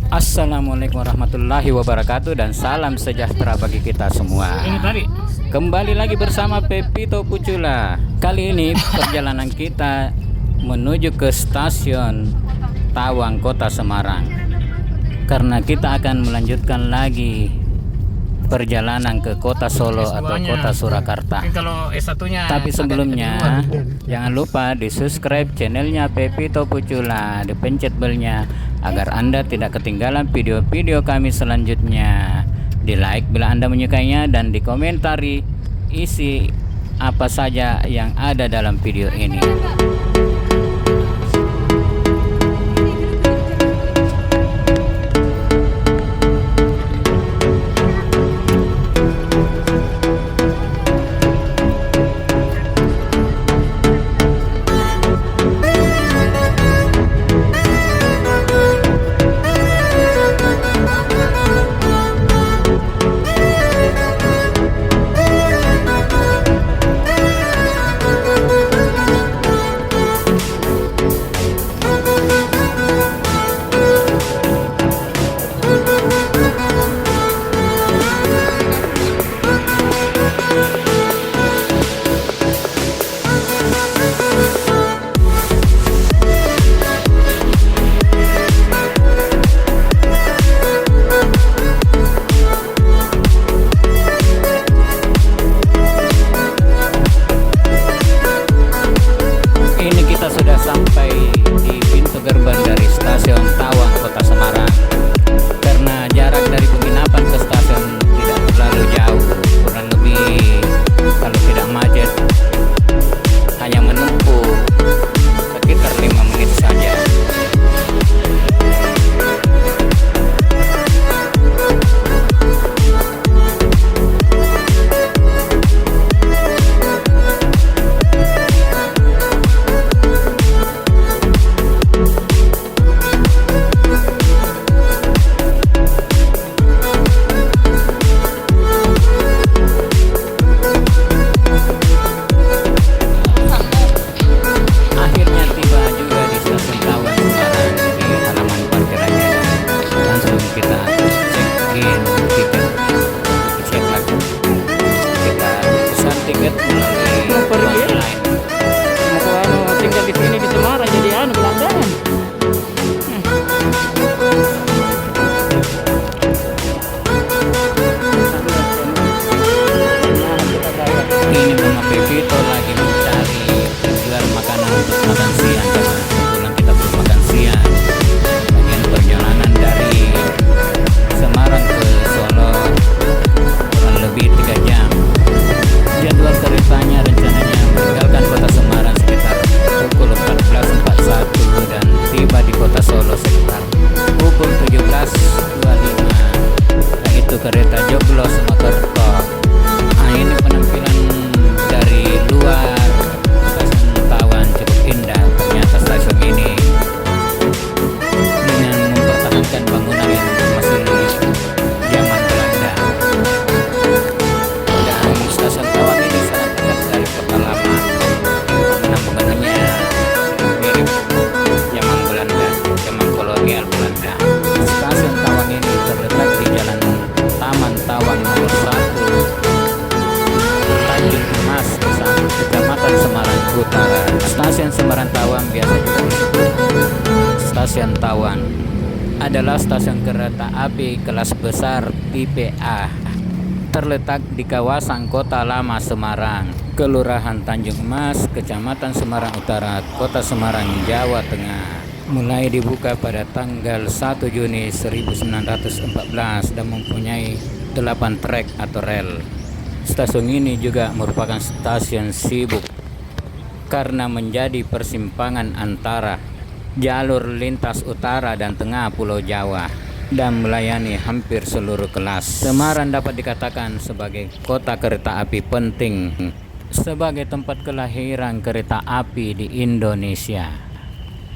Assalamualaikum warahmatullahi wabarakatuh dan salam sejahtera bagi kita semua. Kembali lagi bersama Pepito Pucula. Kali ini perjalanan kita menuju ke stasiun Tawang Kota Semarang, karena kita akan melanjutkan lagi perjalanan ke kota Solo atau kota Surakarta. Kalau S1-nya. Tapi sebelumnya jangan lupa di subscribe channelnya Pepito Pucula, dipencet belnya agar Anda tidak ketinggalan video-video kami selanjutnya. Di like bila Anda menyukainya dan di komentari isi apa saja yang ada dalam video ini. Sudah sampai di pintu gerbang dari stasiun Tawang Kota Semarang. Karena jarak dari penginapan ke stasiun tidak terlalu jauh, kurang lebih kalau tidak macet hanya menempuh sekitar 5 menit saja. Tinggal di sini di Semarang jadi gelandangan. Ini Mama Pepito lagi mencari penjual makanan untuk makan siang. Kebetulan kita belum makan siang. Bagian perjalanan dari Semarang ke Solo kurang lebih 3 jam. Jadwal keretanya rencananya meninggalkan kota Semarang sekitar pukul 14.41 dan tiba di kota Solo sekitar pukul 17.25. Yaitu kereta Joglo Mojokerto. Nah, ini penampilan dari luar stasiun Tawang cukup indah. Ternyata stasiun ini dengan mempertahankan bangunan yang masih zaman Belanda. Dan stasiun Tawang ini sangat dekat dari kota lama. Bangunannya mirip zaman Belanda, zaman kolonial Belanda. Stasiun Tawang ini terletak di Jalan Taman Tawang nomor 1, Tanjung Mas, Kecamatan Semarang Utara. Stasiun Semarang Tawang biasa juga disebut Stasiun Tawang adalah stasiun kereta api kelas besar tipe A. Terletak di kawasan Kota Lama Semarang, Kelurahan Tanjung Mas, Kecamatan Semarang Utara, Kota Semarang, Jawa Tengah. Mulai dibuka pada tanggal 1 Juni 1914 dan mempunyai 8 trek atau rel. Stasiun ini juga merupakan stasiun sibuk karena menjadi persimpangan antara jalur lintas utara dan tengah Pulau Jawa dan melayani hampir seluruh kelas. Semarang dapat dikatakan sebagai kota kereta api penting sebagai tempat kelahiran kereta api di Indonesia.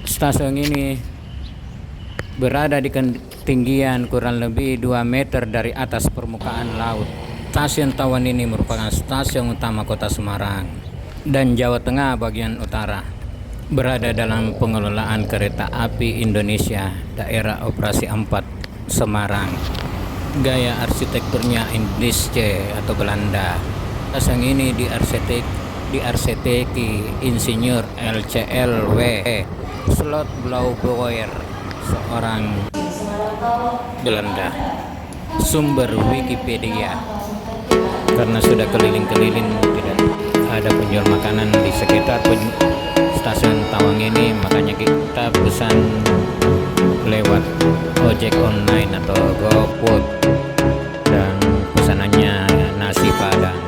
Stasiun ini berada di ketinggian kurang lebih 2 meter dari atas permukaan laut. Stasiun Tawang ini merupakan stasiun utama kota Semarang dan Jawa Tengah bagian utara. berada dalam pengelolaan Kereta Api Indonesia Daerah Operasi 4 Semarang. Gaya arsitekturnya Inggris atau Belanda. Stasiun ini diarsiteki Insinyur LCLW Slot Blaubauer, seorang Belanda. Sumber Wikipedia. Karena sudah keliling-keliling tidak ada penjual makanan di sekitar stasiun Tawang ini, makanya kita pesan lewat ojek online atau GoFood, dan pesanannya nasi padang.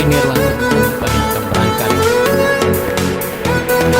ini ruang penumpang yang akan berangkat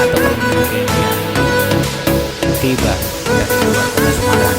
ataupun mungkin yang tiba dari luar kota Semarang.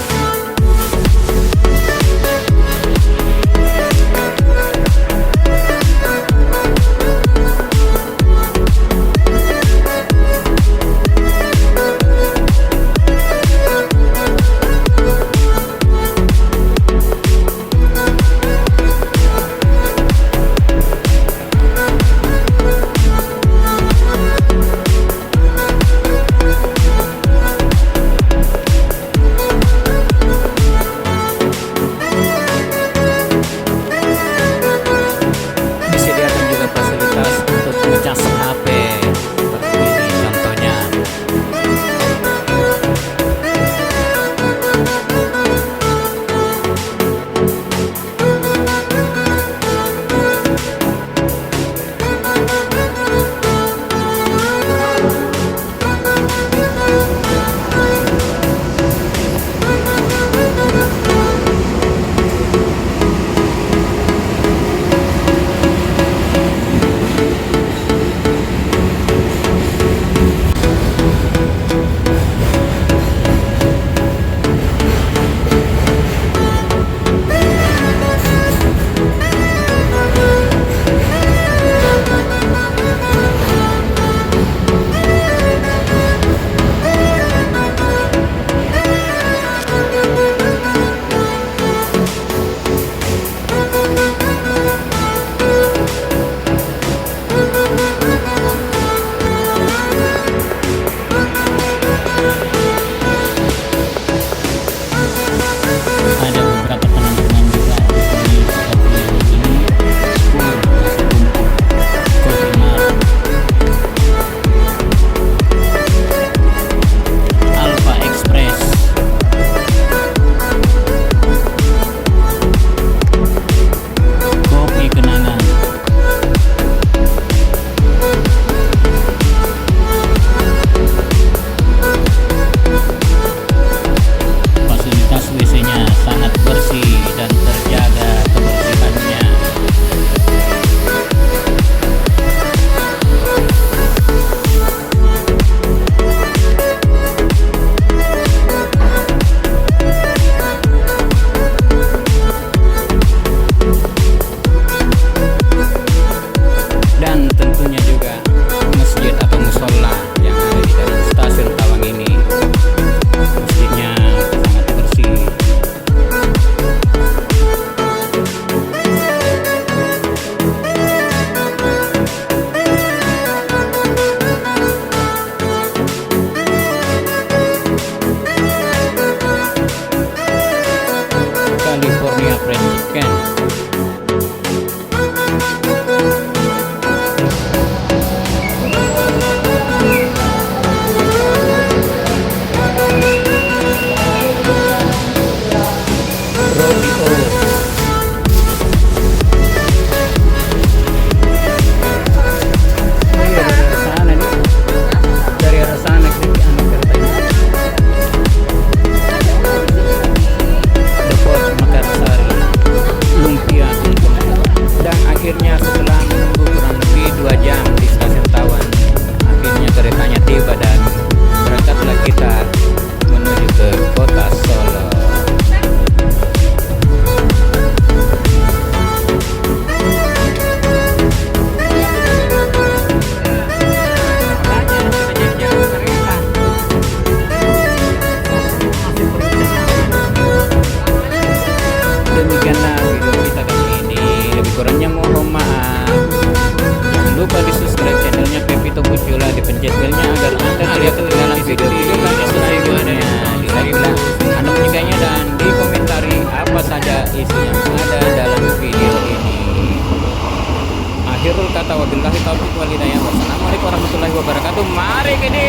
Disediakan juga fasilitas untuk ngecas HP seperti ini contohnya. Ada beberapa penampungan juga seperti ini, Kosimar, Alpha Express, Kopi Kenangan, fasilitas WC-nya sangat bersih dan terjaga kebersihannya. Dan tentunya juga masjid atau musola yang ada di dalam stasiun Tawang ini. Masjidnya sangat bersih. California Fried Chicken, Rodeo, dari arah sana ke anu keretanya. Depot Makassar, Lumpia Tumpeng. Dan akhirnya setelah menunggu kurang lebih 2 jam di stasiun Tawang, akhirnya keretanya tiba dan berangkatlah kita menuju ke kota Solo. Demikianlah video kita kali ini. Lebih kurangnya mohon maaf. Jangan lupa di subscribe channelnya Pepito Bucula, dipencet belnya agar Anda tidak ketinggalan video-video kami selanjutnya. Di like, notifikasinya dan dikomentari apa saja isi yang ada dalam video ini. Akhirul kata wabillahi taufiq wal hidayah. Wassalamualaikum warahmatullahi wabarakatuh. Mari kita